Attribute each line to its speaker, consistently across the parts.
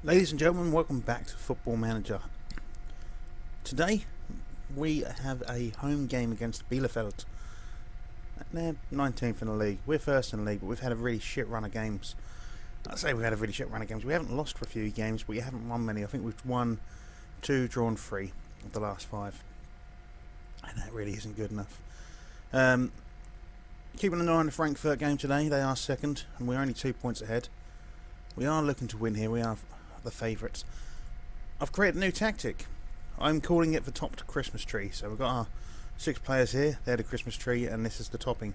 Speaker 1: Ladies and gentlemen, welcome back to Football Manager. Today we have a home game against Bielefeld. They're 19th in the league. We're first in the league, but we've had a really shit run of games. I say we've had a really shit run of games. We haven't lost for a few games, but we haven't won many. I think we've won 2, drawn 3 of the last 5. And that really isn't good enough. Keeping an eye on the Frankfurt game today. They are second, and we're only 2 points ahead. We are looking to win here. We are the favourites. I've created a new tactic. I'm calling it the topped Christmas tree. So we've got our 6 players here. They're the Christmas tree, and this is the topping.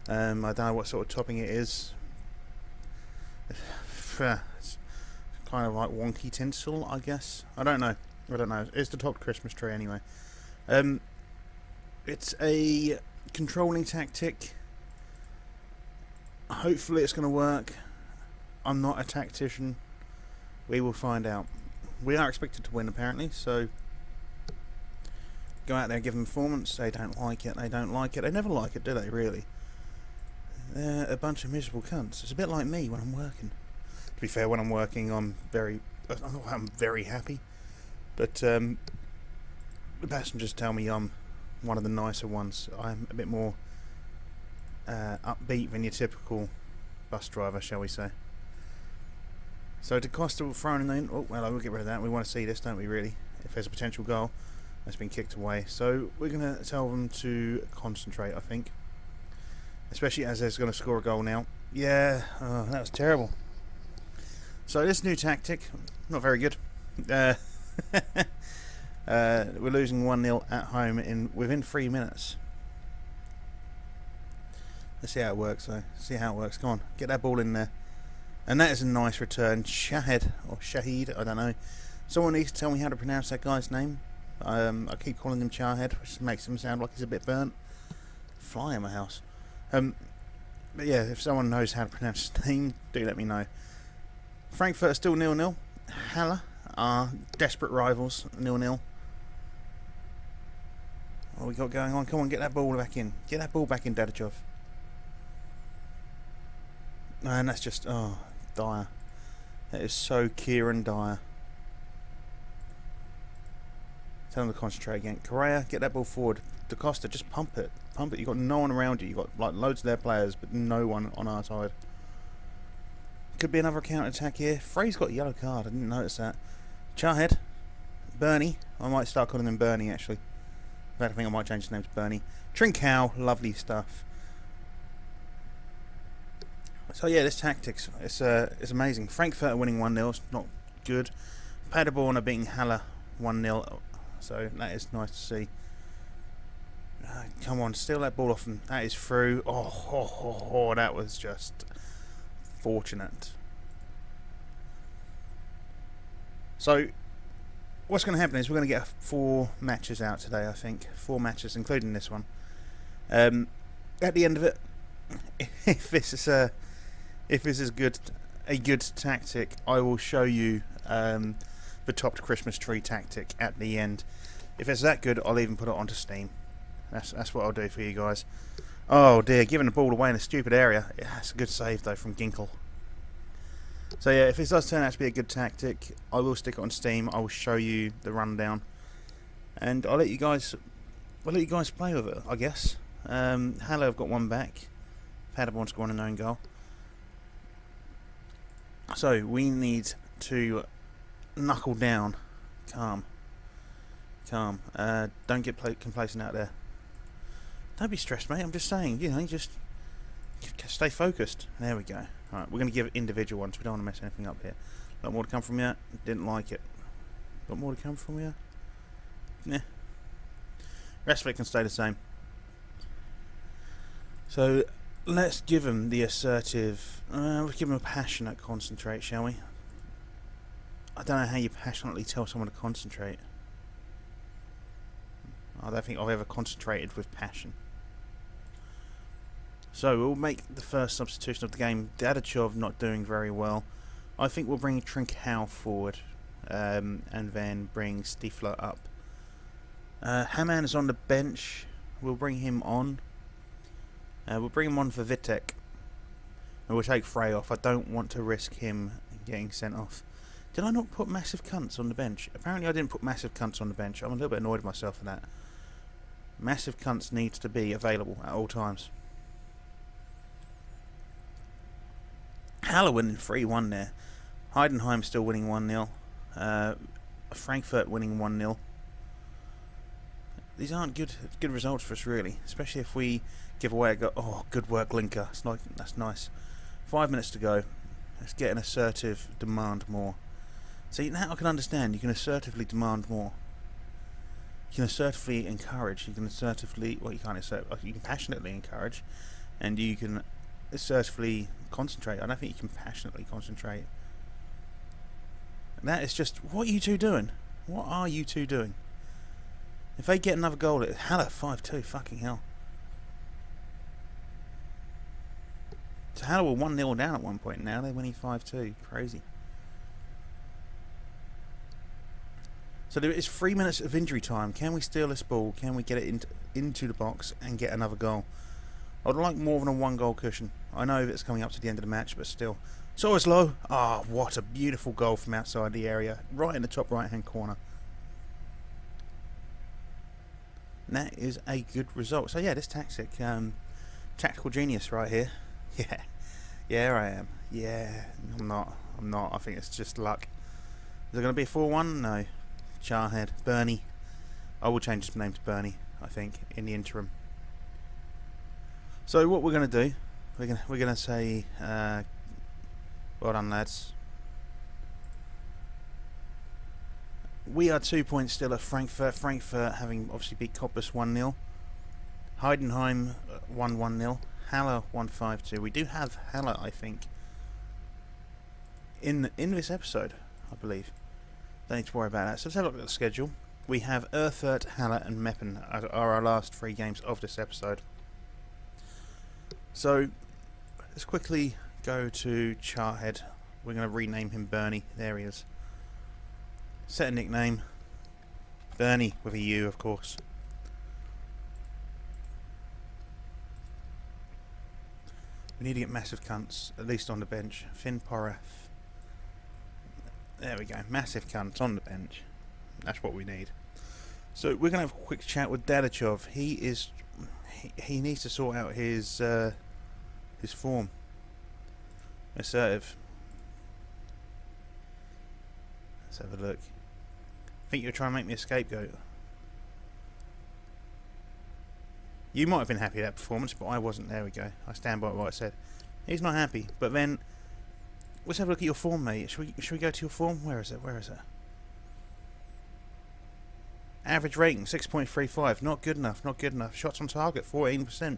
Speaker 1: I don't know what sort of topping it is. It's kind of like wonky tinsel, I guess. I don't know. It's the topped Christmas tree anyway. It's a controlling tactic. Hopefully it's going to work. I'm not a tactician. We will find out. We are expected to win, apparently, so go out there and give them performance. They don't like it. They never like it, do they, really? They're a bunch of miserable cunts. It's a bit like me when I'm working. To be fair, when I'm working, I'm very happy. But the passengers tell me I'm one of the nicer ones. I'm a bit more upbeat than your typical bus driver, shall we say. So De Costa thrown in. Oh, well, we'll get rid of that. We want to see this, don't we, really? If there's a potential goal, that's been kicked away. So we're going to tell them to concentrate, I think. Especially as they're going to score a goal now. Yeah, that was terrible. So this new tactic, not very good. We're losing 1-0 at home within 3 minutes. Let's see how it works, though. Come on, get that ball in there. And that is a nice return. Shahid, I don't know. Someone needs to tell me how to pronounce that guy's name. I keep calling him Chahed, which makes him sound like he's a bit burnt. Fly in my house. But yeah, if someone knows how to pronounce his name, do let me know. Frankfurt are still 0-0. Halle are desperate rivals, 0-0. What we got going on? Come on, get that ball back in. Get that ball back in, Dadachov. And that's just, Dyer. That is so Kieran Dyer. Tell him to concentrate again. Correa, get that ball forward. De Costa, just pump it. You've got no one around you. You've got like loads of their players, but no one on our side. Could be another counter-attack here. Frey's got a yellow card. I didn't notice that. Charhead. Bernie. I might start calling him Bernie, actually. In fact, I think I might change his name to Bernie. Trincao. Lovely stuff. So yeah, this tactics, it's amazing. Frankfurt are winning 1-0, it's not good. Paderborn are beating Halle 1-0, so that is nice to see. Come on, steal that ball off, and that is through. That was just fortunate. So, what's going to happen is we're going to get 4 matches out today, I think. 4 matches, including this one. At the end of it, if this is a good tactic, I will show you the topped Christmas tree tactic at the end. If it's that good, I'll even put it onto Steam. That's what I'll do for you guys. Oh dear, giving the ball away in a stupid area. Yeah, that's a good save though from Ginkel. So yeah, if this does turn out to be a good tactic, I will stick it on Steam. I will show you the rundown, and I'll let you guys play with it, I guess. Halle have got 1 back. Paderborn scoring an own goal. So we need to knuckle down. Calm. Don't get complacent out there. Don't be stressed, mate. I'm just saying, just stay focused. There we go. Alright, we're going to give individual ones. We don't want to mess anything up here. A lot more to come from you. Didn't like it. A lot more to come from you. Yeah. Rest of it can stay the same. So let's give him the assertive. We'll give him a passionate concentrate, shall we? I don't know how you passionately tell someone to concentrate. I don't think I've ever concentrated with passion. So we'll make the first substitution of the game. Dadachov not doing very well. I think we'll bring Trincao forward, and then bring Stiefler up. Hamann is on the bench. We'll bring him on. We'll bring him on for Vitek. And we'll take Frey off. I don't want to risk him getting sent off. Did I not put massive cunts on the bench? Apparently I didn't put massive cunts on the bench. I'm a little bit annoyed with myself for that. Massive cunts needs to be available at all times. Haller winning 3-1 there. Heidenheim still winning 1-0. Frankfurt winning 1-0. These aren't good results for us, really. Especially if we give away a goal. Oh, good work, Linker. That's nice. 5 minutes to go. Let's get an assertive demand more. See, now I can understand. You can assertively demand more. You can assertively encourage. You can assertively... Well, you can't assert... You can passionately encourage. And you can assertively concentrate. I don't think you can passionately concentrate. And that is just... What are you two doing? What are you two doing? If they get another goal, it's Haller 5-2. Fucking hell. So Haller were 1-0 down at one point. Now they're winning 5-2. Crazy. So there is 3 minutes of injury time. Can we steal this ball? Can we get it into the box and get another goal? I would like more than a 1-goal cushion. I know it's coming up to the end of the match, but still. So it's low. Ah, oh, what a beautiful goal from outside the area. Right in the top right-hand corner. And that is a good result. So yeah, this tactical genius right here. Yeah, I am. Yeah, I'm not. I think it's just luck. Is there going to be a 4-1? No. Charhead. Bernie. I will change his name to Bernie, I think, in the interim. So what we're going to do, we're going to say, well done, lads. We are 2 points still at Frankfurt. Frankfurt having obviously beat Cottbus 1-0. Heidenheim won 1-0. Haller won 5-2. We do have Haller, I think, in this episode, I believe. Don't need to worry about that. So let's have a look at the schedule. We have Erfurt, Haller and Meppen are our last 3 games of this episode. So let's quickly go to Charhead. We're going to rename him Bernie. There he is. Set a nickname. Bernie with a U, of course. We need to get massive cunts, at least on the bench. Finn Porath. There we go. Massive cunts on the bench. That's what we need. So we're going to have a quick chat with Dadachov. He needs to sort out his form. Assertive. Let's have a look. I think you're trying to make me a scapegoat. You might have been happy with that performance, but I wasn't. There we go. I stand by what I said. He's not happy. But then, let's have a look at your form, mate. Should we go to your form? Where is it? Average rating, 6.35. Not good enough. Shots on target, 14%.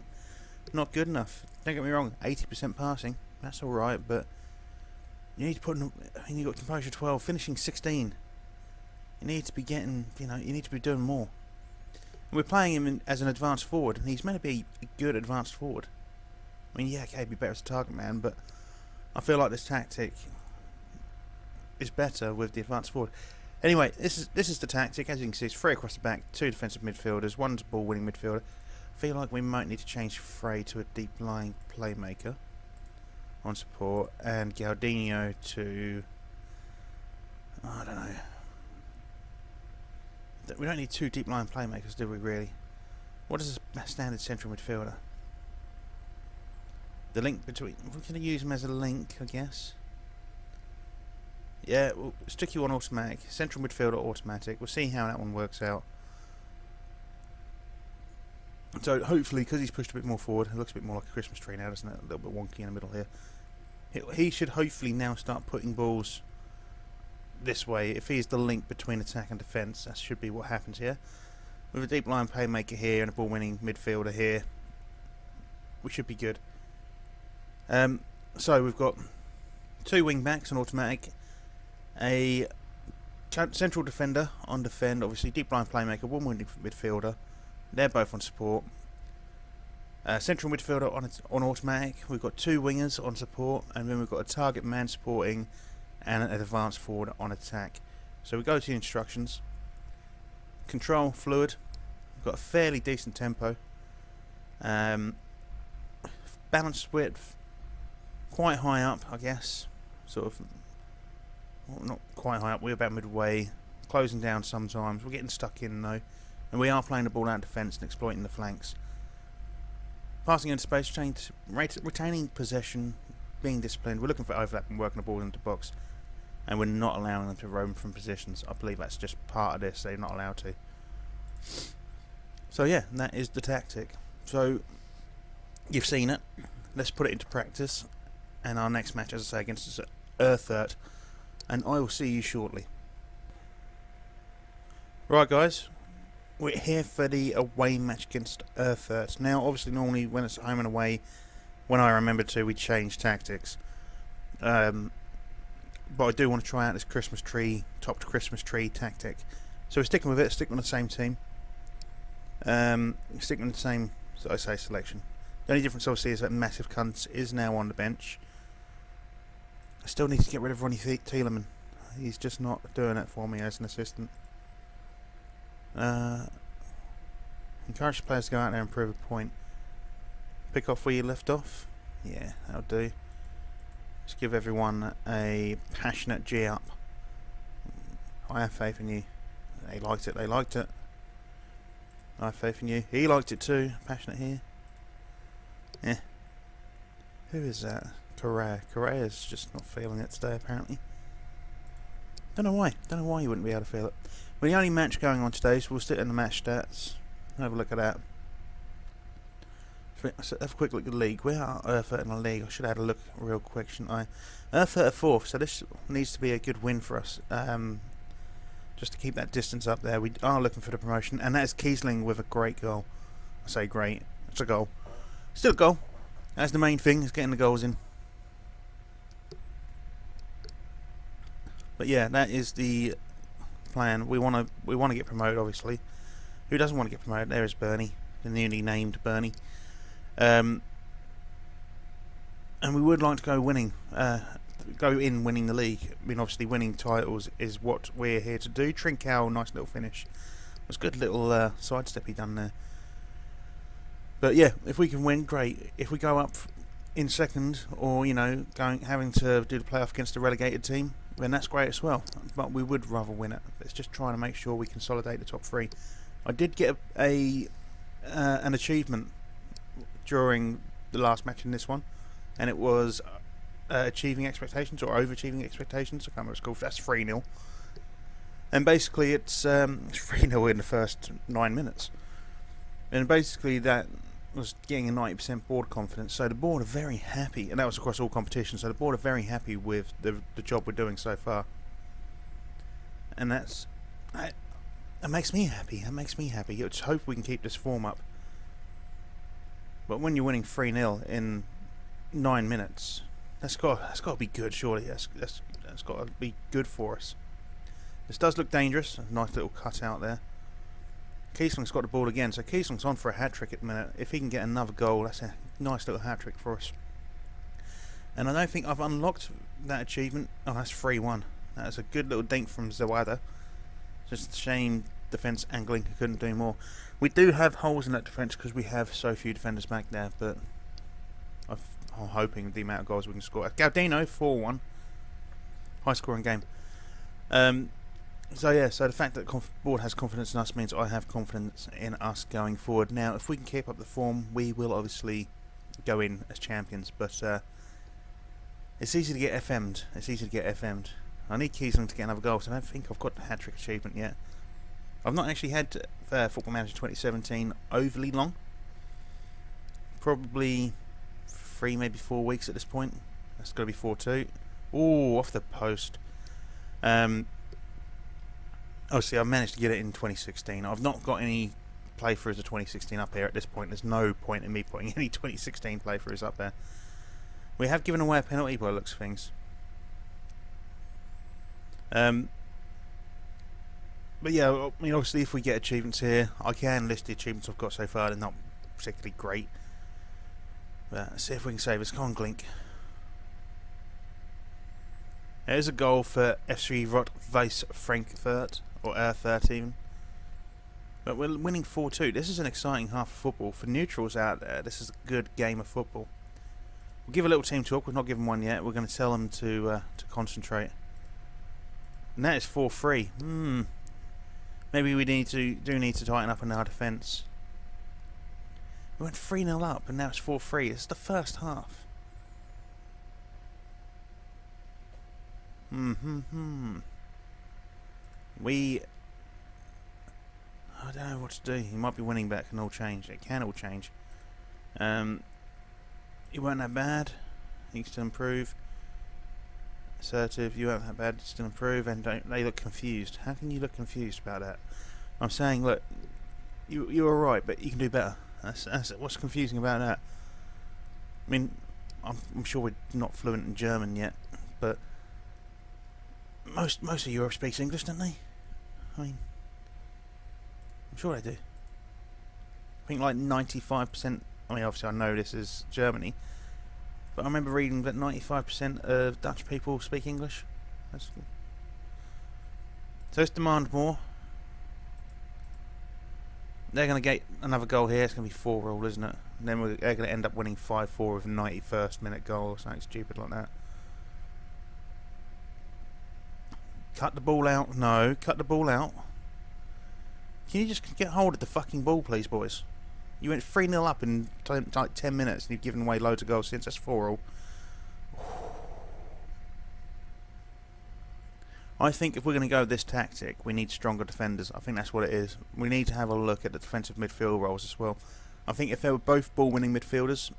Speaker 1: Not good enough. Don't get me wrong, 80% passing. That's alright, but you need to put in... I mean, you got composure 12, finishing 16. You need to be getting... you need to be doing more. We're playing him as an advanced forward, and he's meant to be a good advanced forward. I mean, yeah, okay, he'd be better as a target man, but I feel like this tactic is better with the advanced forward. Anyway, this is the tactic. As you can see, it's 3 across the back, 2 defensive midfielders, 1 ball-winning midfielder. I feel like we might need to change Frey to a deep-lying playmaker on support, and Galdino to... I don't know. We don't need 2 deep-lying playmakers, do we, really? What is a standard central midfielder? The link between... We're going to use him as a link, I guess. Yeah, we'll stick you on automatic. Central midfielder automatic. We'll see how that one works out. So, hopefully, because he's pushed a bit more forward, it looks a bit more like a Christmas tree now, doesn't it? A little bit wonky in the middle here. He should hopefully now start putting balls this way. If he's the link between attack and defence, that should be what happens here. With a deep line playmaker here and a ball-winning midfielder here, we should be good. So we've got 2 wing backs on automatic, a central defender on defend, obviously deep line playmaker, 1 wing midfielder. They're both on support. Central midfielder on automatic. We've got 2 wingers on support, and then we've got a target man supporting and an advanced forward on attack. So we go to the instructions. Control fluid. We've got a fairly decent tempo. Balanced width, quite high up, I guess. Sort of Well, not quite high up. We're about midway. Closing down sometimes. We're getting stuck in though. And we are playing the ball out of defence and exploiting the flanks. Passing into space, retaining possession, being disciplined. We're looking for overlap and working the ball into the box. And we're not allowing them to roam from positions. I believe that's just part of this. They're not allowed to. So yeah, that is the tactic. So you've seen it. Let's put it into practice. And our next match, as I say, against Erfurt. And I will see you shortly. Right, guys. We're here for the away match against Erfurt. Now, obviously, normally when it's home and away, when I remember to, we change tactics. But I do want to try out this Christmas tree, topped Christmas tree tactic. So we're sticking with it, sticking with the same team. Sticking with the same, so I say, selection. The only difference, obviously, is that Massive Cunt is now on the bench. I still need to get rid of Ronnie Thielemann. He's just not doing it for me as an assistant. Encourage the players to go out there and prove a point. Pick off where you left off. Yeah, that'll do. Just give everyone a passionate G up. I have faith in you. They liked it, they liked it. I have faith in you. He liked it too. Passionate here. Yeah. Who is that? Correa. Correa's just not feeling it today, apparently. Don't know why. Don't know why you wouldn't be able to feel it. Well, the only match going on today, so we'll stick in the match stats. Have a look at that. Let's have a quick look at the league. Where are Erfurt in the league? I should have had a look real quick, shouldn't I? Erfurt are 4th, so this needs to be a good win for us. Just to keep that distance up there. We are looking for the promotion, and that is Kiesling with a great goal. I say great. It's a goal. Still a goal. That's the main thing, is getting the goals in. But yeah, that is the plan. We want to get promoted, obviously. Who doesn't want to get promoted? There is Bernie, the newly named Bernie. And we would like to go winning, winning the league. I mean, obviously, winning titles is what we're here to do. Trincao, nice little finish. It was a good little sidestep he done there. But yeah, if we can win, great. If we go up in second, or having to do the playoff against a relegated team, then that's great as well. But we would rather win it. It's just trying to make sure we consolidate the top 3. I did get an achievement during the last match in this one, and it was achieving expectations or overachieving expectations. I can't remember what it's called. That's 3-0. And basically it's 3-0 in the first 9 minutes. And basically that was getting a 90% board confidence. So the board are very happy, and that was across all competitions. So the board are very happy with the job we're doing so far. And that makes me happy. That makes me happy. Let's hope we can keep this form up. But when you're winning 3-0 in 9 minutes, that's got to be good, surely. That's got to be good for us. This does look dangerous. A nice little cut out there. Kiesling's got the ball again, so Kiesling's on for a hat-trick at the minute. If he can get another goal, that's a nice little hat-trick for us. And I don't think I've unlocked that achievement. Oh, that's 3-1. That's a good little dink from Zawada. Just a shame defence angling, couldn't do more. We do have holes in that defence because we have so few defenders back there, but I'm hoping the amount of goals we can score. Gaudino, 4-1. High scoring game. So the fact that the board has confidence in us means I have confidence in us going forward. Now, if we can keep up the form, we will obviously go in as champions, but it's easy to get FM'd. I need Kiesling to get another goal, so I don't think I've got the hat-trick achievement yet. I've not actually had Football Manager 2017 overly long. Probably 3, maybe 4 weeks at this point. That's got to be 4-2. Ooh, off the post. Obviously, I managed to get it in 2016. I've not got any playthroughs of 2016 up here at this point. There's no point in me putting any 2016 playthroughs up there. We have given away a penalty by the looks of things. But yeah, I mean, obviously, if we get achievements here, I can list the achievements I've got so far. They're not particularly great. But let's see if we can save us. Come on, Glink. There's a goal for FC Rot-Weiss Frankfurt, or Erfurt even. But we're winning 4-2. This is an exciting half of football. For neutrals out there, this is a good game of football. We'll give a little team talk. We've not given one yet. We're going to tell them to concentrate. And that is 4-3. Maybe we need to tighten up on our defence. We went 3-0 up and now it's 4-3. It's the first half. I don't know what to do. He might be winning, but it can all change. It can all change. You weren't that bad. You can still improve. Assertive. You weren't that bad. Still improve. And they look confused. How can you look confused about that? I'm saying, look, you were right, but you can do better. That's what's confusing about that. I mean, I'm sure we're not fluent in German yet, but most of Europe speaks English, don't they? I mean, I'm sure they do. I think like 95%. I mean, obviously I know this is Germany, but I remember reading that 95% of Dutch people speak English. So let's demand more. They're going to get another goal here. It's going to be 4-4, isn't it? And then they're going to end up winning 5-4 with a 91st minute goal or something stupid like that. Cut the ball out. No, cut the ball out. Can you just get hold of the fucking ball, please, boys? You went 3-0 up in like 10 minutes and you've given away loads of goals since. That's 4-4. I think if we're going to go with this tactic, we need stronger defenders. I think that's what it is. We need to have a look at the defensive midfield roles as well. I think if they were both ball-winning midfielders,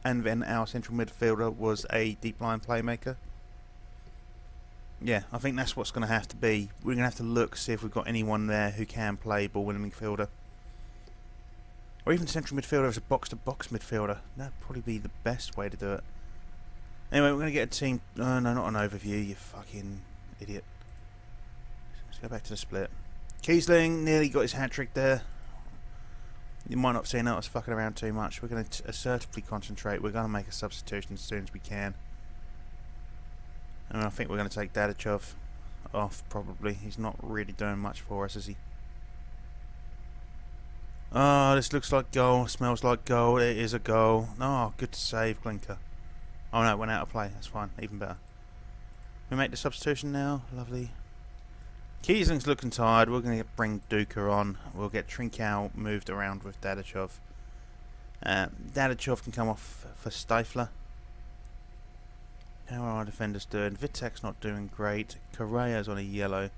Speaker 1: and then our central midfielder was a deep-line playmaker, yeah, I think that's what's going to have to be. We're going to have to look, see if we've got anyone there who can play ball-winning midfielder. Or even central midfielder as a box-to-box midfielder. That'd probably be the best way to do it. Anyway, we're going to get a team... no, not an overview, you fucking idiot. Let's go back to the split. Kiesling nearly got his hat-trick there. You might not have seen that. I was fucking around too much. We're going to assertively concentrate. We're going to make a substitution as soon as we can. And I think we're going to take Dadachov off, probably. He's not really doing much for us, is he? Oh, this looks like goal. Smells like goal. It is a goal. Oh, good save, Glinka. Oh no, it went out of play. That's fine. Even better. We make the substitution now. Lovely. Kiesling's looking tired. We're going to bring Duka on. We'll get Trincao moved around with Dadachov. Dadachov can come off for Stifler. How are our defenders doing? Vitek's not doing great. Correa's on a yellow.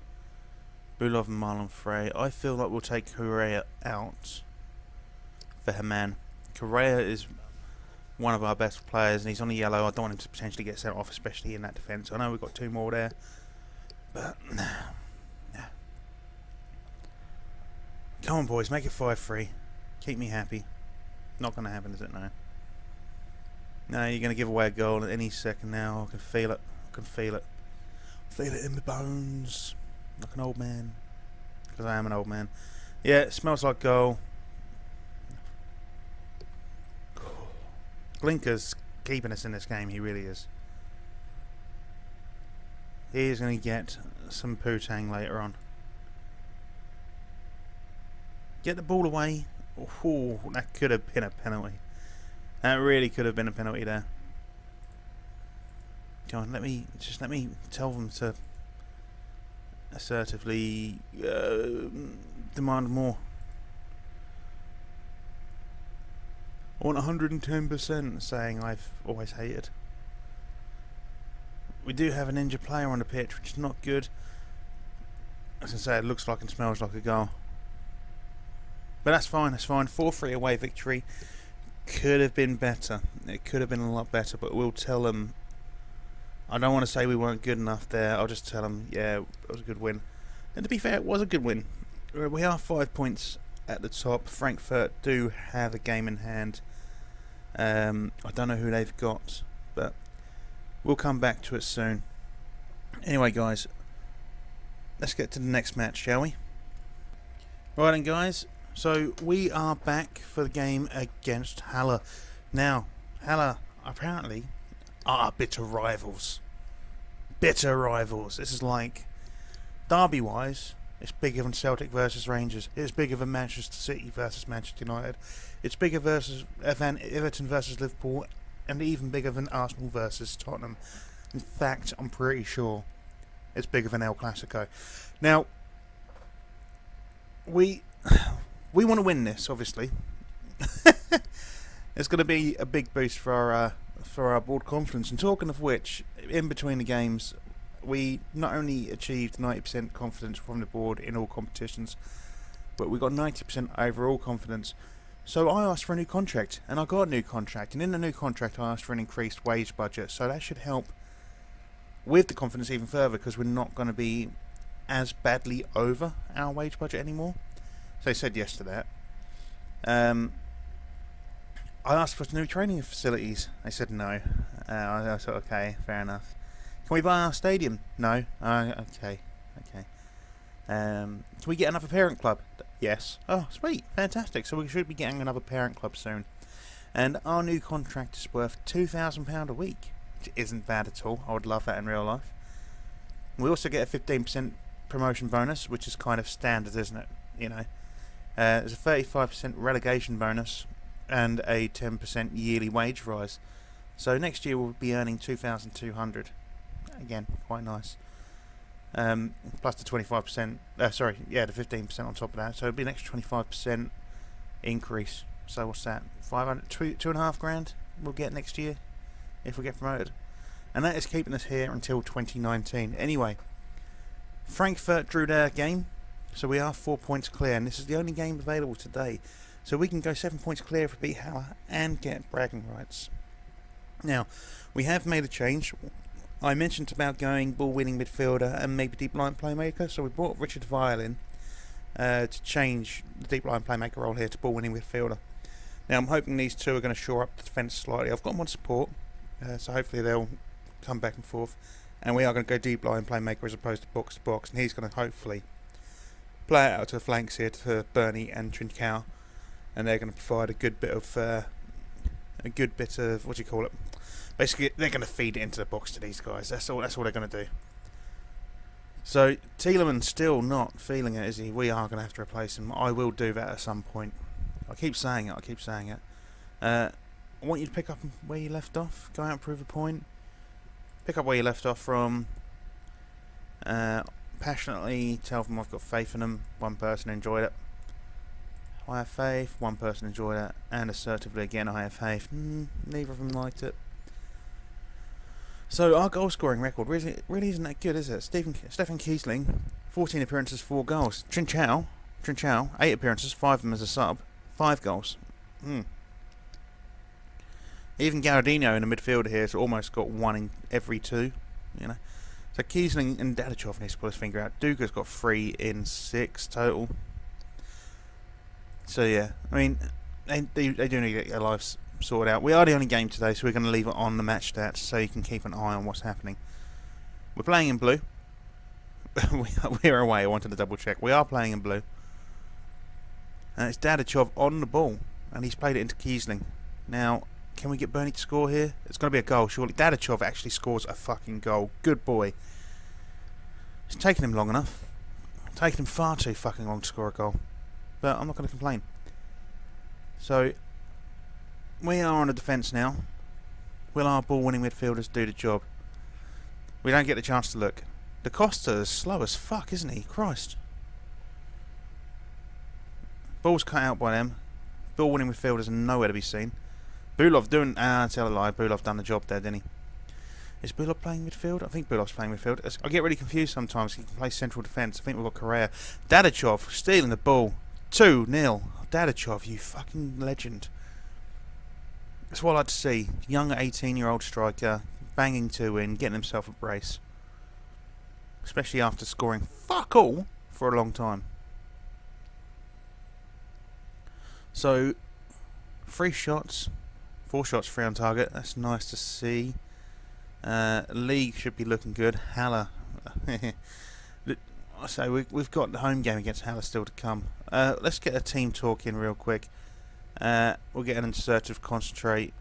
Speaker 1: Bulov and Marlon Frey. I feel like we'll take Correa out for Herman. Correa is one of our best players and he's on a yellow. I don't want him to potentially get sent off, especially in that defence. I know we've got two more there, but yeah. Come on, boys, make it 5-3. Keep me happy. Not going to happen, is it? No. No, you're going to give away a goal at any second now. I can feel it. I can feel it. Feel it in my bones. Like an old man. Because I am an old man. Yeah, it smells like goal. Glinka's keeping us in this game. He really is. He's going to get some poo-tang later on. Get the ball away. Oh, that could have been a penalty. That really could have been a penalty there. Come on, let me tell them to assertively demand more. I want 110%, saying I've always hated. We do have an injured player on the pitch, which is not good. As I say, it looks like and smells like a goal. But that's fine, that's fine. 4-3 away victory. Could have been better. It could have been a lot better, but we'll tell them. I don't want to say we weren't good enough there. I'll just tell them, yeah, it was a good win. And to be fair, it was a good win. We are 5 points at the top. Frankfurt do have a game in hand. I don't know who they've got, but we'll come back to it soon. Anyway, guys, let's get to the next match, shall we? Right then, guys. So we are back for the game against Halle. Now, Halle apparently are bitter rivals. Bitter rivals. This is like, derby-wise, it's bigger than Celtic versus Rangers. It's bigger than Manchester City versus Manchester United. It's bigger than Everton versus Liverpool, and even bigger than Arsenal versus Tottenham. In fact, I'm pretty sure It's bigger than El Clasico. Now, we want to win this, obviously. It's going to be a big boost for our board confidence. And talking of which, in between the games, we not only achieved 90% confidence from the board in all competitions, but we got 90% overall confidence. So I asked for a new contract, and I got a new contract. And in the new contract, I asked for an increased wage budget. So that should help with the confidence even further, because we're not going to be as badly over our wage budget anymore. So they said yes to that. I asked for new training facilities. They said no. I thought, okay, fair enough. Can we buy our stadium? No. Okay. Can we get another parent club? Yes. Oh, sweet. Fantastic. So we should be getting another parent club soon. And our new contract is worth £2,000 a week, which isn't bad at all. I would love that in real life. We also get a 15% promotion bonus, which is kind of standard, isn't it? You know, there's a 35% relegation bonus and a 10% yearly wage rise. So next year we'll be earning $2,200. Again, quite nice. Plus the 25%. The 15% on top of that. So it'll be an extra 25% increase. So what's that? $2,500 we'll get next year if we get promoted. And that is keeping us here until 2019. Anyway, Frankfurt drew their game, so we are 4 points clear, and this is the only game available today. So we can go 7 points clear if we beat Haller and get bragging rights. Now, we have made a change. I mentioned about going ball-winning midfielder and maybe deep-line playmaker, so we brought Richard Vile in to change the deep-line playmaker role here to ball-winning midfielder. Now, I'm hoping these two are going to shore up the defence slightly. I've got them on support, so hopefully they'll come back and forth. And we are going to go deep-line playmaker as opposed to box-to-box, and he's going to hopefully play it out to the flanks here to Bernie and Trincao. And they're going to provide a good bit of what do you call it? Basically, they're going to feed it into the box to these guys. That's all they're going to do. So Tielemann's still not feeling it, is he? We are going to have to replace him. I will do that at some point. I keep saying it. I want you to pick up where you left off. Go out and prove a point. Pick up where you left off from. Passionately tell them I've got faith in them. One person enjoyed it. I have faith. One person enjoyed it. And assertively again, I have faith. Neither of them liked it. So our goal scoring record really isn't that good, is it? Stefan Kiesling, 14 appearances, 4 goals. Trincao, 8 appearances, 5 of them as a sub, 5 goals. Even Gaudino in the midfield here has almost got 1 in every 2, you know. So Kiesling and Dadachov needs to pull his finger out. Duga's got 3 in 6 total. So yeah, I mean, they do need to get their lives sorted out. We are the only game today, so we're going to leave it on the match stats so you can keep an eye on what's happening. We're playing in blue. We're away. I wanted to double check. We are playing in blue. And it's Dadachov on the ball, and he's played it into Kiesling. Now, can we get Bernie to score here? It's going to be a goal, surely. Dadachov actually scores a fucking goal. Good boy. It's taken him long enough. It's taken him far too fucking long to score a goal. But I'm not going to complain. So, we are on the defence now. Will our ball-winning midfielders do the job? We don't get the chance to look. Da Costa is slow as fuck, isn't he? Christ. Ball's cut out by them. Ball-winning midfielders are nowhere to be seen. Bulov doing... tell a lie. Bulov done the job there, didn't he? Is Bulov playing midfield? I think Bulov's playing midfield. I get really confused sometimes. He can play central defence. I think we've got Correa. Dadachov stealing the ball. 2-0. Dadachov, you fucking legend. That's what I like to see. Young 18-year-old striker banging 2 in, getting himself a brace. Especially after scoring fuck all for a long time. So, 3 shots. 4 shots, 3 on target. That's nice to see. League should be looking good. Haller. So we've got the home game against Haller still to come. Let's get a team talk in real quick. We'll get an assertive concentrate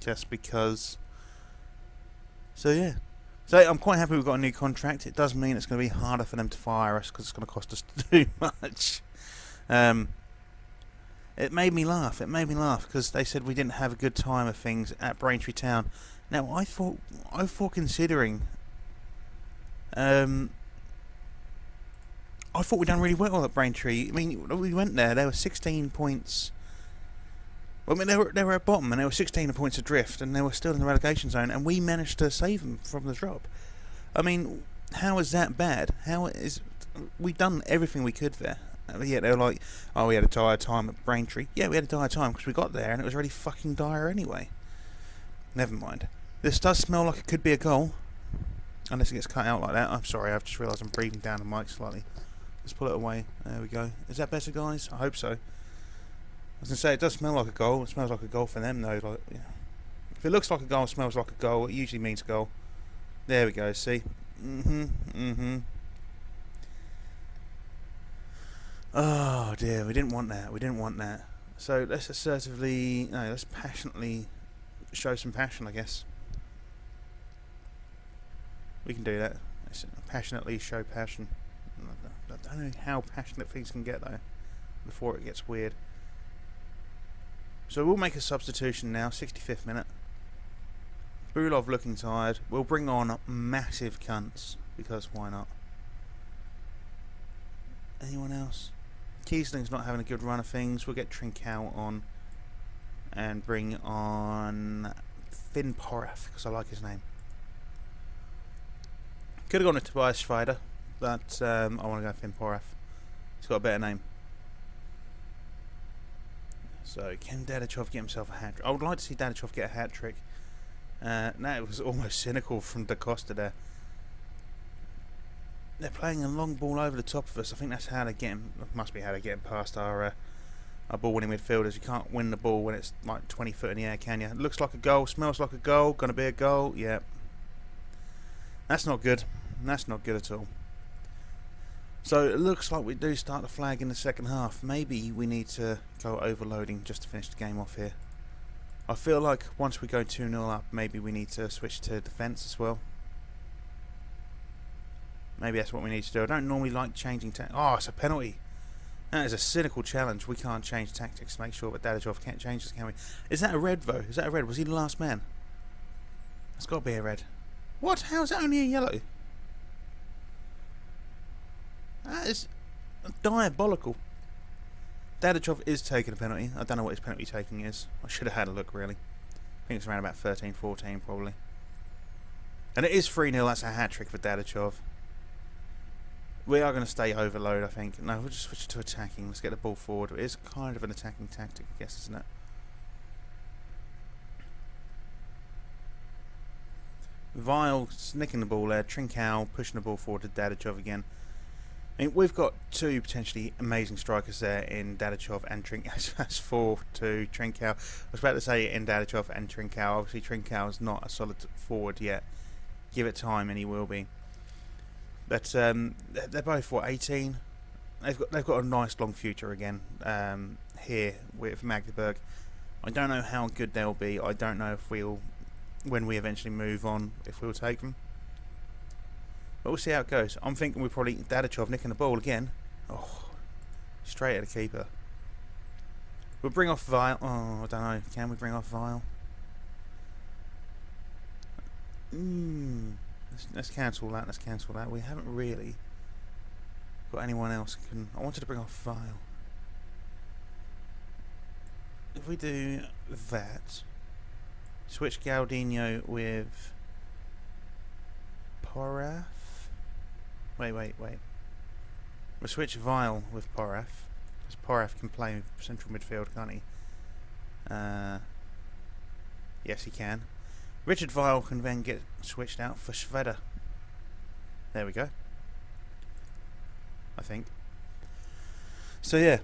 Speaker 1: just because. So yeah. So I'm quite happy we've got a new contract. It does mean it's going to be harder for them to fire us because it's going to cost us too much. It made me laugh. Because they said we didn't have a good time of things at Braintree Town. Now I thought considering I thought we'd done really well at Braintree. I mean, we went there. There were 16 points. Well, I mean, they were at bottom, and they were 16 points adrift, and they were still in the relegation zone, and we managed to save them from the drop. I mean, how is that bad? We've done everything we could there. Yeah, they were like, oh, we had a dire time at Braintree. Yeah, we had a dire time because we got there, and it was really fucking dire anyway. Never mind. This does smell like it could be a goal. Unless it gets cut out like that. I'm sorry, I've just realised I'm breathing down the mic slightly. Let's pull it away. There we go. Is that better, guys? I hope so. I was going to say, it does smell like a goal. It smells like a goal for them, though. Like, yeah. If it looks like a goal, smells like a goal, it usually means a goal. There we go, see? Oh, dear. We didn't want that. So, let's let's passionately show some passion, I guess. We can do that. Let's passionately show passion. I don't know how passionate things can get, though, before it gets weird. So we'll make a substitution now, 65th minute. Bulov looking tired. We'll bring on massive cunts, because why not? Anyone else? Kiesling's not having a good run of things. We'll get Trincao on and bring on Finn Poraf, because I like his name. Could have gone to Tobias Schweider, but I want to go Finn Poraf. He's got a better name. So, can Dadachov get himself a hat-trick? I would like to see Dadachov get a hat-trick. No, it was almost cynical from Da Costa there. They're playing a long ball over the top of us. I think that's how they get him. Must be how they get him past our ball-winning midfielders. You can't win the ball when it's like 20 foot in the air, can you? It looks like a goal, smells like a goal, gonna be a goal. Yeah. That's not good. That's not good at all. So it looks like we do start the flag in the second half. Maybe we need to go overloading just to finish the game off here. I feel like once we go 2-0 up, maybe we need to switch to defence as well. Maybe that's what we need to do. I don't normally like changing oh, it's a penalty. That is a cynical challenge. We can't change tactics to make sure that Dadachov can't change this, can we? Is that a red, though? Is that a red? Was he the last man? That's got to be a red. What? How is that only a yellow? That is diabolical. Dadachov is taking a penalty. I don't know what his penalty taking is. I should have had a look, really. I think it's around about 13-14, probably. And it is 3-0. That's a hat-trick for Dadachov. We are going to stay overload, I think. No, we'll just switch to attacking. Let's get the ball forward. It is kind of an attacking tactic, I guess, isn't it? Vile nicking the ball there. Trincao pushing the ball forward to Dadachov again. I mean, we've got two potentially amazing strikers there in Dadachov and Trincao. That's 4-2 Trincao. I was about to say in Dadachov and Trincao. Obviously, Trincao is not a solid forward yet. Give it time, and he will be. But they're both 18. They've got a nice long future again here with Magdeburg. I don't know how good they'll be. I don't know if when we eventually move on, if we'll take them. But we'll see how it goes. I'm thinking we're probably Dadachov nicking the ball again. Oh, straight at the keeper. We'll bring off Vile. Oh, I don't know. Can we bring off Vile? Let's cancel that. Let's cancel that. We haven't really got anyone else. I wanted to bring off Vile. If we do that, switch Gaudinho with Poraf. Wait. We'll switch Vile with Poraf, because Poraf can play central midfield, can't he? Yes, he can. Richard Vile can then get switched out for Schweder. There we go. I think. So yeah,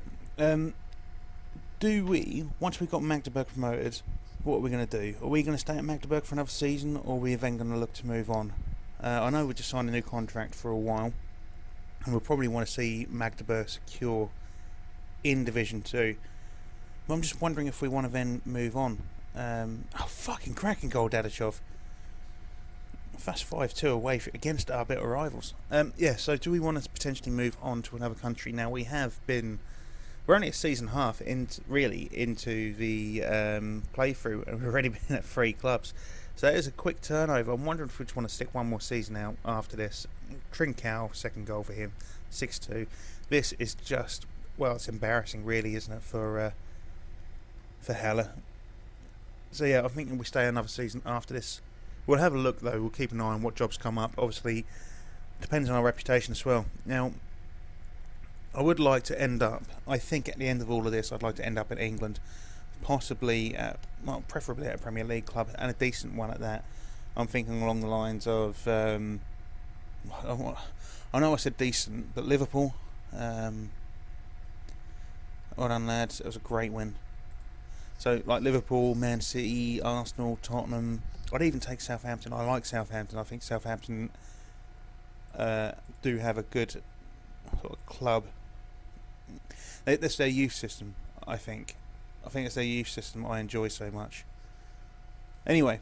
Speaker 1: once we've got Magdeburg promoted, what are we going to do? Are we going to stay at Magdeburg for another season, or are we then going to look to move on? I know we just signed a new contract for a while, and we'll probably want to see Magdeburg secure in Division 2. But I'm just wondering if we want to then move on. Fucking cracking goal, Dadachov. Fast 5-2 away against our bitter rivals. Yeah, so do we want to potentially move on to another country? Now, we're only a season half into the playthrough, and we've already been at 3 clubs. So that is a quick turnover. I'm wondering if we just want to stick one more season out after this. Trincao, second goal for him, 6-2. This is just, well, it's embarrassing, really, isn't it, for Haller. So yeah, I'm thinking we stay another season after this. We'll have a look though. We'll keep an eye on what jobs come up. Obviously, depends on our reputation as well. Now, I would like to end up, I think at the end of all of this, I'd like to end up in England, possibly, preferably at a Premier League club, and a decent one at that. I'm thinking along the lines of, I know I said decent, but Liverpool. Well done, lads. It was a great win. So, like Liverpool, Man City, Arsenal, Tottenham. I'd even take Southampton. I like Southampton. I think Southampton do have a good sort of club. That's their youth system, I think. I think it's their youth system I enjoy so much. Anyway,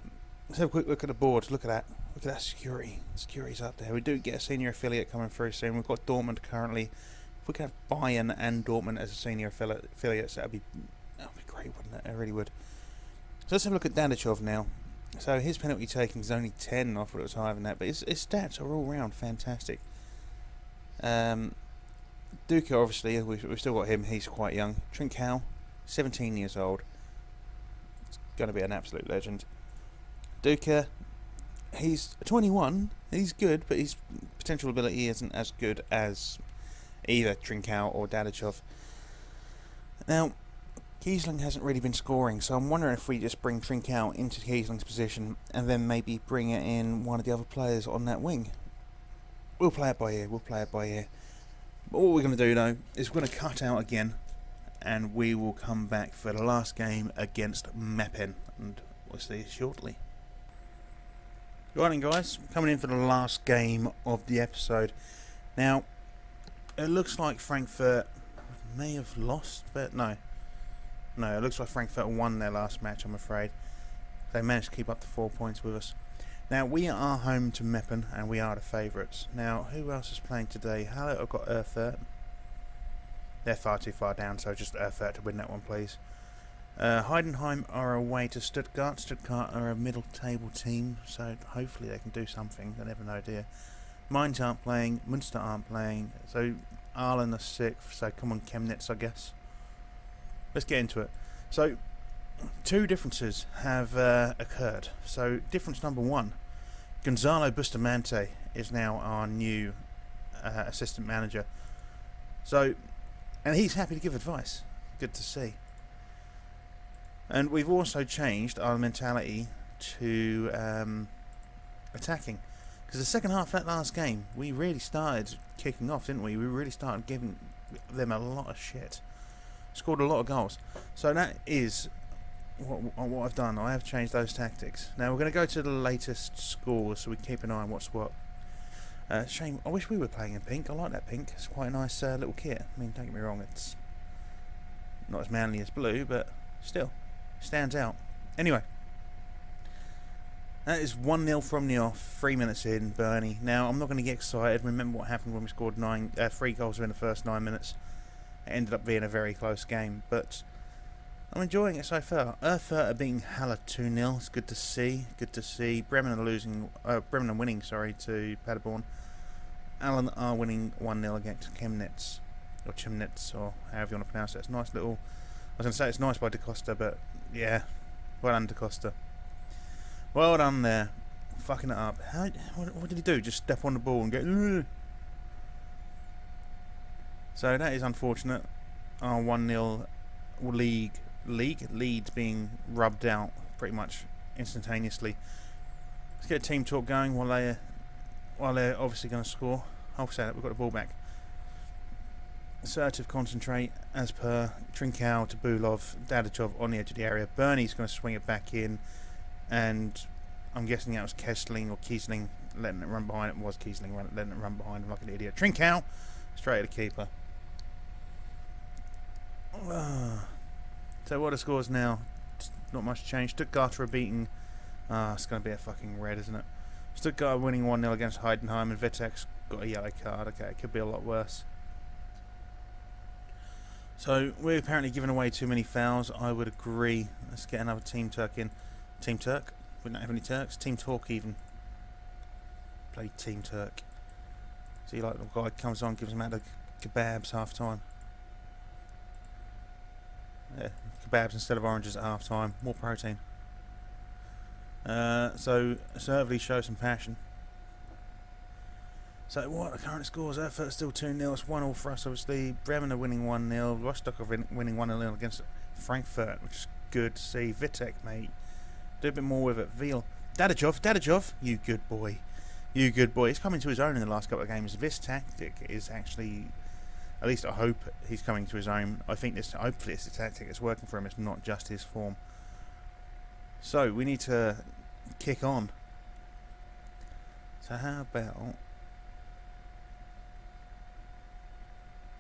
Speaker 1: let's have a quick look at the board. Look at that. Look at that security. Security's up there. We do get a senior affiliate coming through soon. We've got Dortmund currently. If we could have Bayern and Dortmund as a senior affiliates, that'd be great, wouldn't it? It really would. So let's have a look at Danichov now. So his penalty taking is only 10. I thought it was higher than that, but his stats are all round fantastic. Duca, obviously, we've still got him. He's quite young. Trincao, 17 years old. It's going to be an absolute legend. Duca, he's 21. He's good, but his potential ability isn't as good as either Trincao or Danichov. Now, Kiesling hasn't really been scoring, so I'm wondering if we just bring Trincao into Kiesling's position and then maybe bring in one of the other players on that wing. We'll play it by ear. But what we're going to do, though, is we're going to cut out again, and we will come back for the last game against Meppen, and we'll see you shortly. Right then, guys, coming in for the last game of the episode. Now, it looks like Frankfurt may have lost, but no, it looks like Frankfurt won their last match, I'm afraid. They managed to keep up the 4 points with us. Now, we are home to Meppen, and we are the favourites. Now, who else is playing today? Halle, I've got Erfurt. They're far too far down, so just Erfurt to win that one, please. Heidenheim are away to Stuttgart. Stuttgart are a middle table team, so hopefully they can do something. I never know, dear. Mainz aren't playing, Münster aren't playing, so Aalen are 6th, so come on, Chemnitz, I guess. Let's get into it. So, two differences have occurred. So, difference number one, Gonzalo Bustamante is now our new assistant manager. So, and he's happy to give advice. Good to see. And we've also changed our mentality to attacking. Because the second half of that last game, we really started kicking off, didn't we? We really started giving them a lot of shit. Scored a lot of goals. So that is what I've done. I have changed those tactics. Now we're going to go to the latest scores so we keep an eye on what's what. Shame, I wish we were playing in pink. I like that pink. It's quite a nice little kit. I mean, don't get me wrong, it's not as manly as blue, but still, stands out. Anyway, that is 1-0 from the off, 3 minutes in, Burnley. Now, I'm not going to get excited. Remember what happened when we scored 3 goals within the first 9 minutes. It ended up being a very close game, but I'm enjoying it so far. Erfurt are beating Halle 2-0. It's good to see. Good to see. Bremen are winning to Paderborn. Aalen are winning 1-0 against Chemnitz, or however you want to pronounce it. It's a nice little. I was going to say it's nice by Da Costa, but yeah, well done Da Costa. Well done there, fucking it up. What did he do? Just step on the ball and go. Ugh. So that is unfortunate. Our 1-0 lead being rubbed out pretty much instantaneously. Let's get a team talk going while they're obviously going to score. I'll say that we've got the ball back. Assertive concentrate as per Trincao to Bulov, Dadichov on the edge of the area. Bernie's going to swing it back in, and I'm guessing that was Kiesling letting it run behind. It was Kiesling letting it run behind him like an idiot. Trincao straight at the keeper. So what are the scores now? Not much change. Stuttgart are beating. It's going to be a fucking red, isn't it? Stuttgart winning 1-0 against Heidenheim, and Vitek's got a yellow card. Okay, it could be a lot worse. So we're apparently giving away too many fouls. I would agree. Let's get another Team Turk in. Team Turk? We don't have any Turks. Team Talk even. Play Team Turk. See, like, the guy comes on, gives them out of kebabs half time. Yeah, kebabs instead of oranges at half time. More protein. So, assertively show some passion. So, what are the current scores? Erfurt still 2-0. It's 1-1 for us, obviously. Bremen are winning 1-0. Rostock are winning 1-0 against Frankfurt, which is good to see. Vitek, mate. Do a bit more with it. Veal. Dadajov, you good boy. You good boy. He's coming to his own in the last couple of games. This tactic is actually, at least I hope he's coming to his own. I think hopefully it's the tactic that's working for him. It's not just his form. So, we need to kick on. So, how about...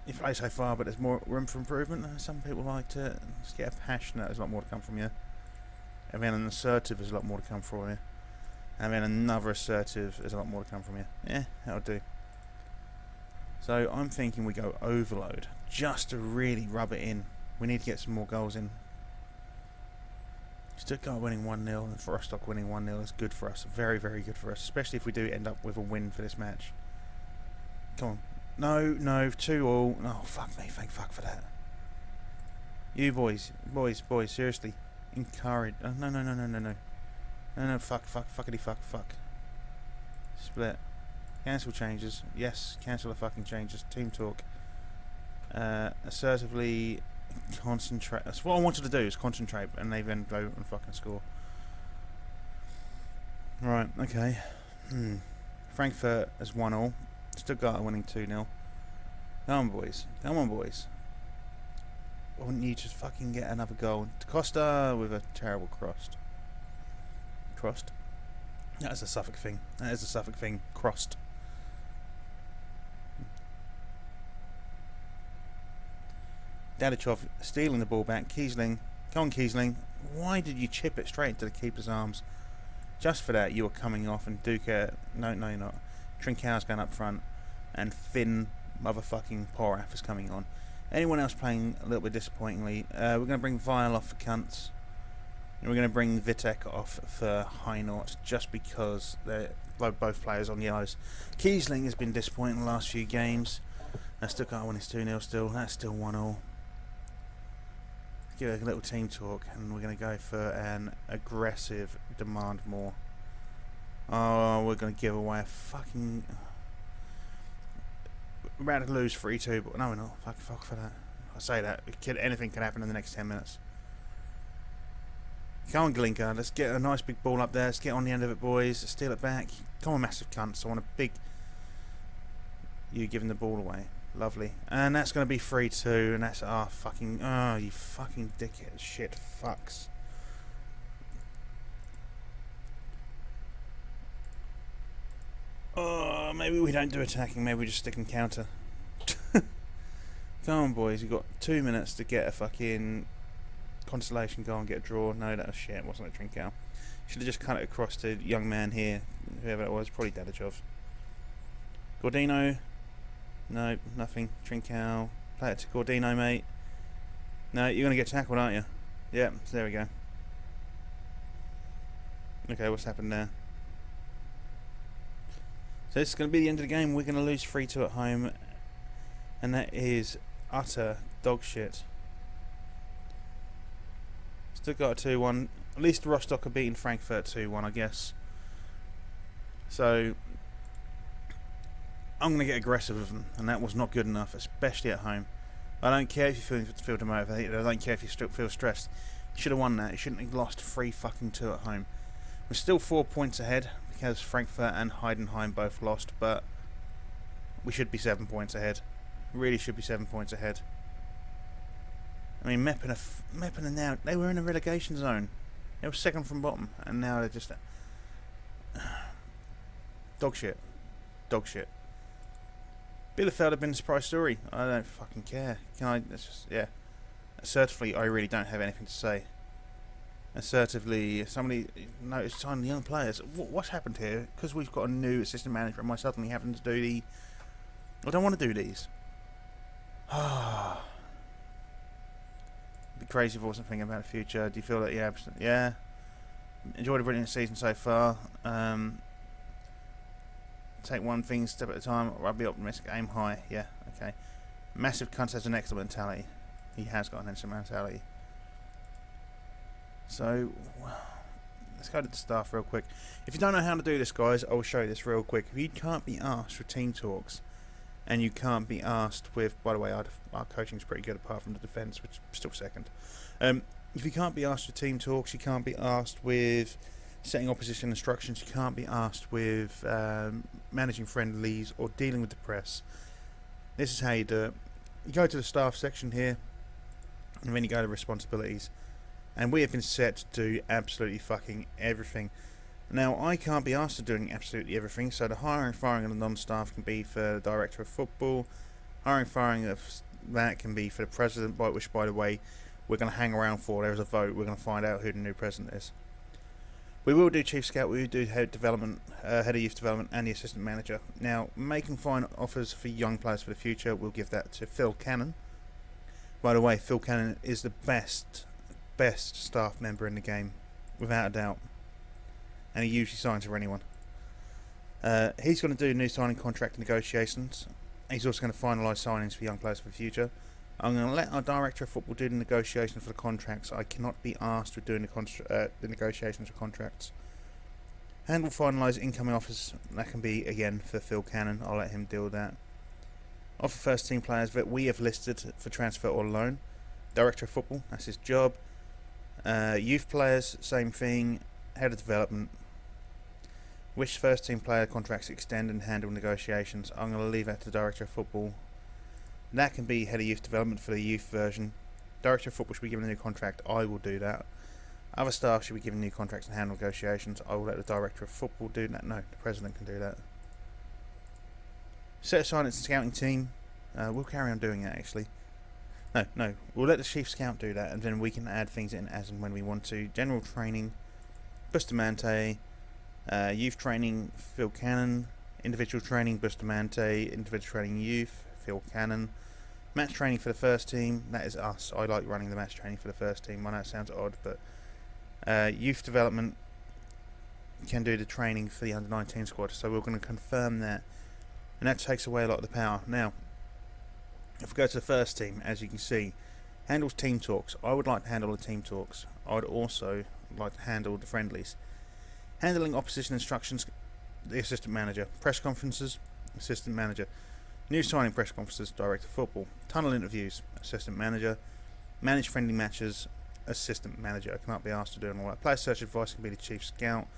Speaker 1: You play so far, but there's more room for improvement. Some people like to just get passionate. There's a lot more to come from you. And then an assertive, there's a lot more to come from you. And then another assertive, there's a lot more to come from you. Yeah, that'll do. So I'm thinking we go overload, just to really rub it in. We need to get some more goals in. Stuttgart winning 1-0 and Rostock winning 1-0 is good for us. Very, very good for us. Especially if we do end up with a win for this match. Come on. No, 2-2. Oh, fuck me. Thank fuck for that. You boys, seriously. Encourage. Oh, no. No, fuckity fuck. Split. Cancel changes. Yes, cancel the fucking changes. Team Talk. Assertively concentrate. That's what I wanted to do, is concentrate, and they then go and fucking score. Right, okay. Frankfurt has 1-1. Stuttgart are winning 2-0. Come on, boys. Why wouldn't you just fucking get another goal? Costa with a terrible crossed. That is a Suffolk thing. Crossed. Dadachov stealing the ball back. Kiesling. Come on, Kiesling. Why did you chip it straight into the keeper's arms? Just for that, you were coming off, and Duca... No, you're not. Trincau's going up front, and Finn motherfucking Porath is coming on. Anyone else playing a little bit disappointingly? We're going to bring Vial off for Cunts. And we're going to bring Vitek off for Heinort, just because they're both players on yellows. Kiesling has been disappointing the last few games. Stuttgart when it's 2-0 still. That's still 1-1. Give it a little team talk, and we're going to go for an aggressive demand more. Oh, we're going to give away a fucking... We're about to lose 3-2, but no, we're not. Fuck for that. I say that. Anything can happen in the next 10 minutes. Come on, Glinka. Let's get a nice big ball up there. Let's get on the end of it, boys. Let's steal it back. Come on, massive cunts. I want a big... You giving the ball away. Lovely. And that's going to be 3-2, and that's... Oh, fucking... Oh, you fucking dickhead. Shit. Fucks. Oh, maybe we don't do attacking. Maybe we just stick and counter. Come on, boys. We've got 2 minutes to get a fucking consolation goal and get a draw. No, that was shit. It wasn't a Trincao. Should have just cut it across to young man here. Whoever it was. Probably Dadachov. Gordino. No, nothing. Trincao. Play it to Gordino, mate. No, you're going to get tackled, aren't you? Yeah, so there we go. Okay, what's happened there? So this is going to be the end of the game. We're going to lose 3-2 at home, and that is utter dog shit. Stuttgart 2-1. At least Rostock are beating Frankfurt 2-1, I guess. So I'm going to get aggressive with them, and that was not good enough, especially at home. I don't care if you feel demotivated. I don't care if you still feel stressed. You should have won that. You shouldn't have lost 3-2 at home. We're still 4 points ahead, because Frankfurt and Heidenheim both lost, but we should be 7 points ahead. Really should be 7 points ahead. I mean, Meppen are now... They were in a relegation zone. They were second from bottom, and now they're just... Dog shit. Bielefeld have been a surprise story. I don't fucking care. That's just... Yeah. Assertively, I really don't have anything to say. Assertively, somebody noticed signing the young players. What's happened here? Because we've got a new assistant manager, am I suddenly having to do the... I don't want to do these. It'd be crazy if I wasn't thinking about the future. Do you feel that? Yeah. Enjoyed a brilliant season so far. Take one thing step at a time. I'll be optimistic. Aim high. Yeah, okay. Massive cunt has an excellent mentality. He has got an excellent mentality. So, let's go to the staff real quick. If you don't know how to do this, guys, I will show you this real quick. If you can't be asked for team talks, and you can't be asked with, by the way, our coaching's pretty good apart from the defence, which is still second. If you can't be asked for team talks, you can't be asked with setting opposition instructions, you can't be asked with managing friendlies or dealing with the press. This is how you do it. You go to the staff section here, and then you go to responsibilities. And we have been set to do absolutely fucking everything. Now, I can't be asked to doing absolutely everything, so the hiring, firing of the non-staff can be for the director of football. Hiring, firing of that can be for the president, which, by the way, we're going to hang around for. There's a vote. We're going to find out who the new president is. We will do chief scout, we will do head of youth development, and the assistant manager. Now, making fine offers for young players for the future, we'll give that to Phil Cannon. By the way, Phil Cannon is the best staff member in the game, without a doubt. And he usually signs for anyone. He's going to do new signing contract negotiations. He's also going to finalise signings for young players for the future. I'm going to let our director of football do the negotiations for the contracts. I cannot be asked with doing the negotiations for contracts. And we'll finalise incoming offers. That can be, again, for Phil Cannon. I'll let him deal with that. Offer first team players that we have listed for transfer or loan. Director of football, that's his job. Youth players, same thing. Head of development. Wish first team player contracts extend and handle negotiations. I'm going to leave that to the director of football. That can be head of youth development for the youth version. Director of football should be given a new contract. I will do that. Other staff should be given new contracts and handle negotiations. I will let the director of football do that. No, the president can do that. Set aside its scouting team. We'll carry on doing that, actually. No. We'll let the chief scout do that, and then we can add things in as and when we want to. General training, Bustamante. Youth training, Phil Cannon. Individual training, Bustamante. Individual training, youth, Phil Cannon. Match training for the first team, that is us. I like running the match training for the first team. I know it sounds odd, but youth development can do the training for the under-19 squad, so we're going to confirm that, and that takes away a lot of the power. Now, if we go to the first team, as you can see, handles team talks. I would like to handle the team talks. I would also like to handle the friendlies. Handling opposition instructions, the assistant manager. Press conferences, assistant manager. New signing press conferences, director of football. Tunnel interviews, assistant manager. Manage friendly matches, assistant manager. I cannot be asked to do all that. Player search advice can be the chief scout,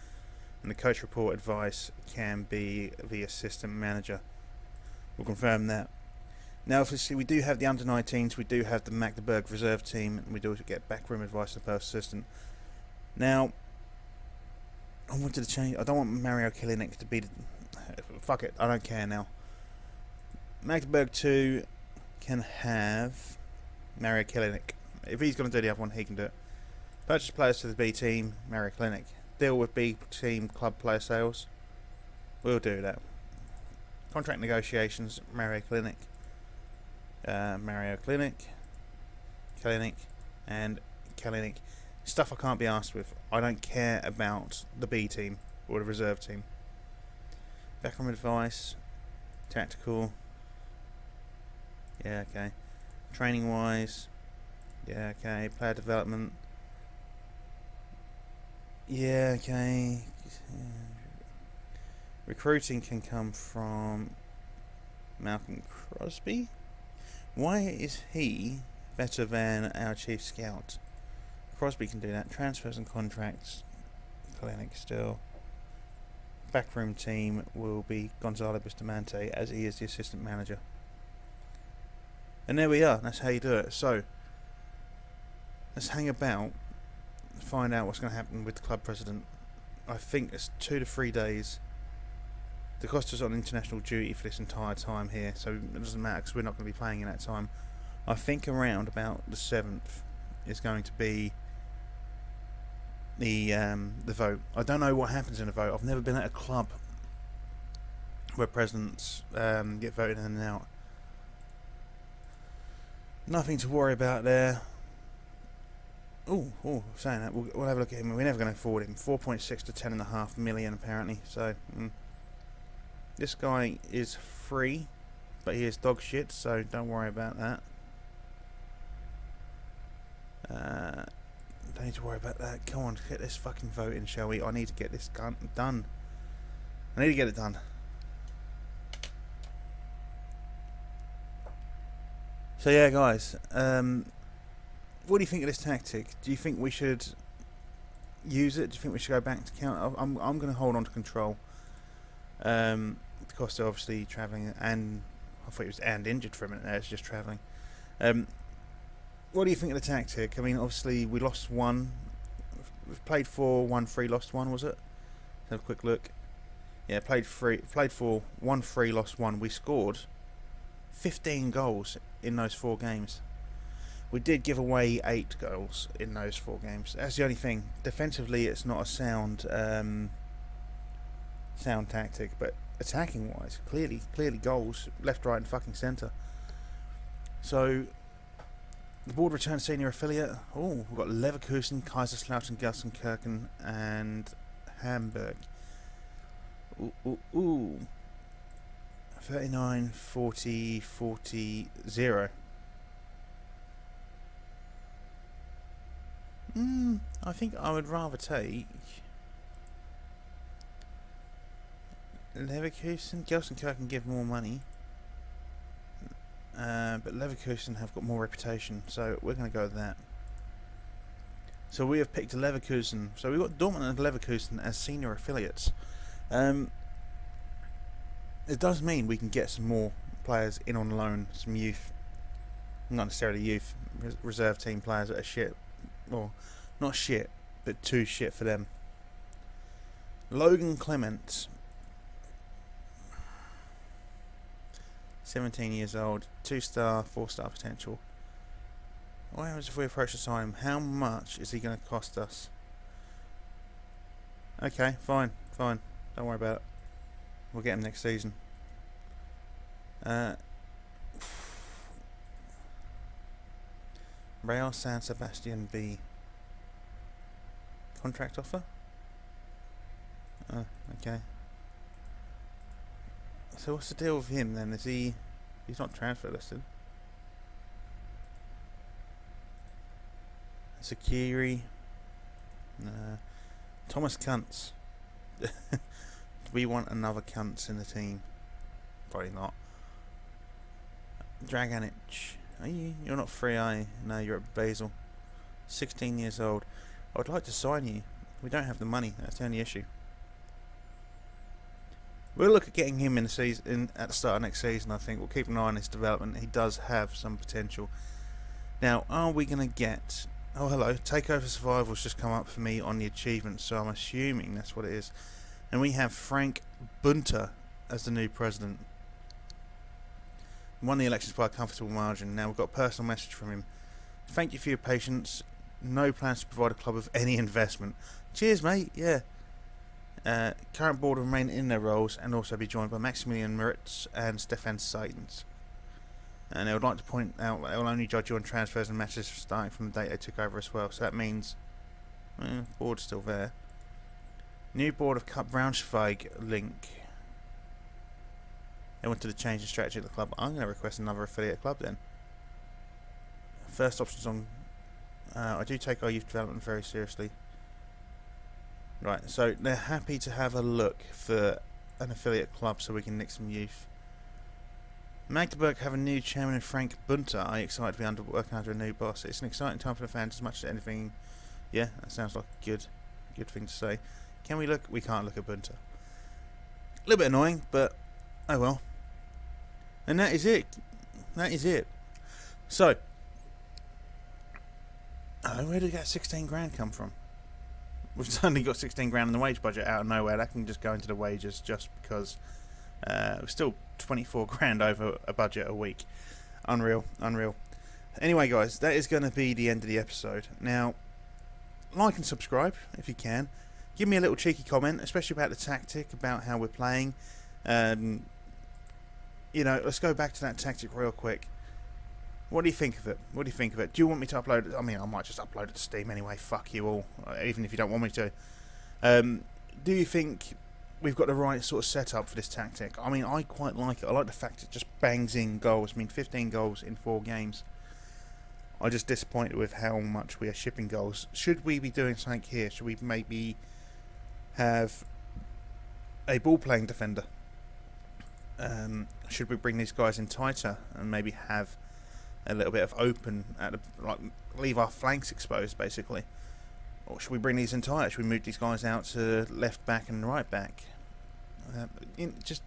Speaker 1: and the coach report advice can be the assistant manager. We'll confirm that. Now, obviously, we do have the under-19s, we do have the Magdeburg reserve team, and we do get backroom advice from the first assistant. Now, I wanted to change. I don't want Mario Kilinik to be the... Fuck it, I don't care now. Magdeburg 2 can have Mario Kilinik. If he's going to do the other one, he can do it. Purchase players to the B team, Mario Kilinik. Deal with B team club player sales. We'll do that. Contract negotiations, Mario Kilinik. Mario Kilinik. Kilinik. And Kilinik. Stuff I can't be asked with. I don't care about the B team or the reserve team. Backroom advice. Tactical. Yeah, okay. Training wise. Yeah, okay. Player development. Yeah, okay. Recruiting can come from Malcolm Crosby. Why is he better than our chief scout? Crosby can do that. Transfers and contracts. Clinic still. Backroom team will be Gonzalo Bustamante, as he is the assistant manager. And there we are. That's how you do it. So, let's hang about and find out what's going to happen with the club president. I think it's 2 to 3 days. The Costa's on international duty for this entire time here, so it doesn't matter because we're not going to be playing in that time. I think around about the 7th is going to be the vote. I don't know what happens in the vote. I've never been at a club where presidents get voted in and out. Nothing to worry about there. saying that, we'll have a look at him. We're never going to afford him. 4.6 to 10.5 million apparently. So this guy is free, but he is dog shit. So don't worry about that. Don't need to worry about that. Come on, get this fucking vote in, shall we? I need to get this done. I need to get it done. So yeah, guys. What do you think of this tactic? Do you think we should use it? Do you think we should go back to counter? I'm going to hold on to control. The cost of obviously travelling, and I thought it was and injured for a minute there. It's just travelling. What do you think of the tactic? I mean, obviously we lost one. We've played 4, 1-3, lost 1. Was it? Let's have a quick look. Yeah, played 4, 1-3, lost 1. We scored 15 goals in those 4 games. We did give away 8 goals in those 4 games. That's the only thing. Defensively, it's not a sound tactic, but attacking-wise, clearly goals left, right, and fucking centre. So the board returns senior affiliate. Oh, we've got Leverkusen, Kaiserslautern, Gelsenkirchen, and Hamburg. Ooh. 39, 40, 40, 0. I think I would rather take Leverkusen. Gelsenkirchen give more money, but Leverkusen have got more reputation, so we're going to go with that. So we have picked Leverkusen. So we've got Dortmund and Leverkusen as senior affiliates. It does mean we can get some more players in on loan, some youth, not necessarily youth, reserve team players that are shit. Well, not shit, but too shit for them. Logan Clement, 17 years old, 2-star, 4-star potential. What happens if we approach to sign him? How much is he going to cost us? Okay, fine. Don't worry about it. We'll get him next season. Real San Sebastian B. Contract offer? Okay. So what's the deal with him then? He's not transfer listed. Sakiri. Thomas Kuntz. Do we want another Kuntz in the team? Probably not. Draganic. Are you? You're not free, are you? No, you're at Basel. 16 years old. I would like to sign you. We don't have the money. That's the only issue. We'll look at getting him in the season at the start of next season. I think we'll keep an eye on his development. He does have some potential. Now, are we going to get? Oh, hello. Takeover Survival's just come up for me on the achievements, so I'm assuming that's what it is. And we have Frank Bunter as the new president. Won the elections by a comfortable margin. Now we've got a personal message from him. Thank you for your patience. No plans to provide a club with any investment. Cheers, mate. Yeah. Current board will remain in their roles and also be joined by Maximilian Moritz and Stefan Seidens. And I would like to point out that they will only judge you on transfers and matches starting from the date they took over as well. So that means board's still there. New board of Cup Braunschweig link. They wanted to change the strategy of the club. I'm going to request another affiliate club then. First options on. I do take our youth development very seriously. Right, so they're happy to have a look for an affiliate club so we can nick some youth. Magdeburg have a new chairman in Frank Bunter. Are you excited to be working under a new boss? It's an exciting time for the fans as much as anything. Yeah, that sounds like a good thing to say. Can we look? We can't look at Bunter. A little bit annoying, but oh well. And that is it. So, where did that 16 grand come from? We've suddenly got 16 grand in the wage budget out of nowhere. That can just go into the wages just because we're still 24 grand over a budget a week. Unreal. Anyway, guys, that is going to be the end of the episode. Now, like and subscribe if you can. Give me a little cheeky comment, especially about the tactic, about how we're playing. Let's go back to that tactic real quick. What do you think of it? What do you think of it? Do you want me to upload it? I mean, I might just upload it to Steam anyway. Fuck you all, even if you don't want me to. Do you think we've got the right sort of setup for this tactic? I mean, I quite like it. I like the fact it just bangs in goals. I mean, 15 goals in 4 games. I'm just disappointed with how much we are shipping goals. Should we be doing something here? Should we maybe have a ball-playing defender? Should we bring these guys in tighter and maybe have a little bit of open at the, like, leave our flanks exposed basically? Or should we bring these in tighter? Should we move these guys out to left back and right back? Just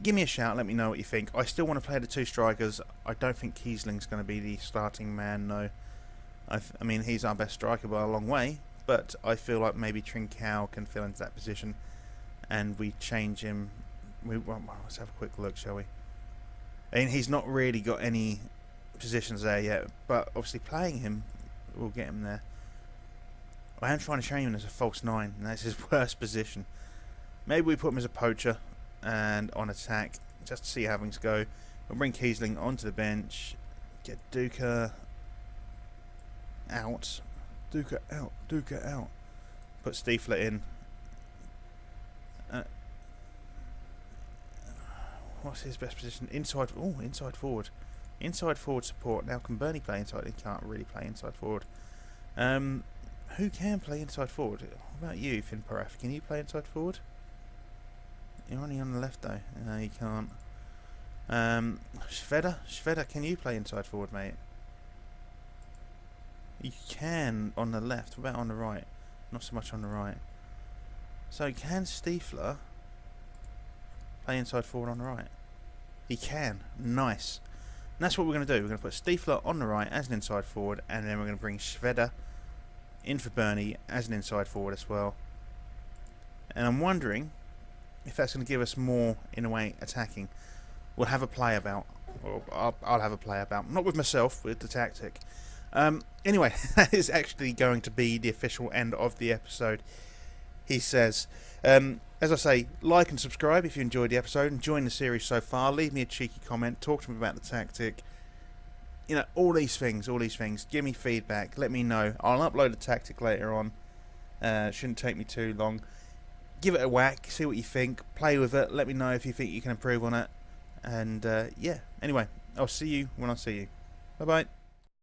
Speaker 1: give me a shout, let me know what you think. I still want to play the 2 strikers. I don't think Kiesling's going to be the starting man, no. I mean, he's our best striker by a long way, but I feel like maybe Trincao can fill into that position and we change him. Well, let's have a quick look, shall we? I mean, he's not really got any positions there yet, but obviously playing him will get him there. I am trying to train him as a false 9, and that's his worst position. Maybe we put him as a poacher and on attack, just to see how things go. We'll bring Kiesling onto the bench, get Duca out. Duca out. Put Stiefler in. What's his best position? Inside. Oh, inside forward. Inside forward support. Now, can Bernie play inside? He can't really play inside forward. Who can play inside forward? What about you, Finn Paraf? Can you play inside forward? You're only on the left though. No, you can't. Shveda, can you play inside forward, mate? You can on the left. What about on the right? Not so much on the right. So can Stiefler play inside forward on the right? He can. Nice. And that's what we're going to do. We're going to put Stiefler on the right as an inside forward, and then we're going to bring Shveda in for Bernie as an inside forward as well. And I'm wondering if that's going to give us more, in a way, attacking. We'll have a play about. Or I'll have a play about. Not with myself, with the tactic. Anyway, that is actually going to be the official end of the episode, he says. As I say, like and subscribe if you enjoyed the episode, enjoying the series so far. Leave me a cheeky comment, talk to me about the tactic. You know, all these things. Give me feedback, let me know. I'll upload the tactic later on. Shouldn't take me too long. Give it a whack, see what you think, play with it, let me know if you think you can improve on it. And yeah, anyway, I'll see you when I see you. Bye bye.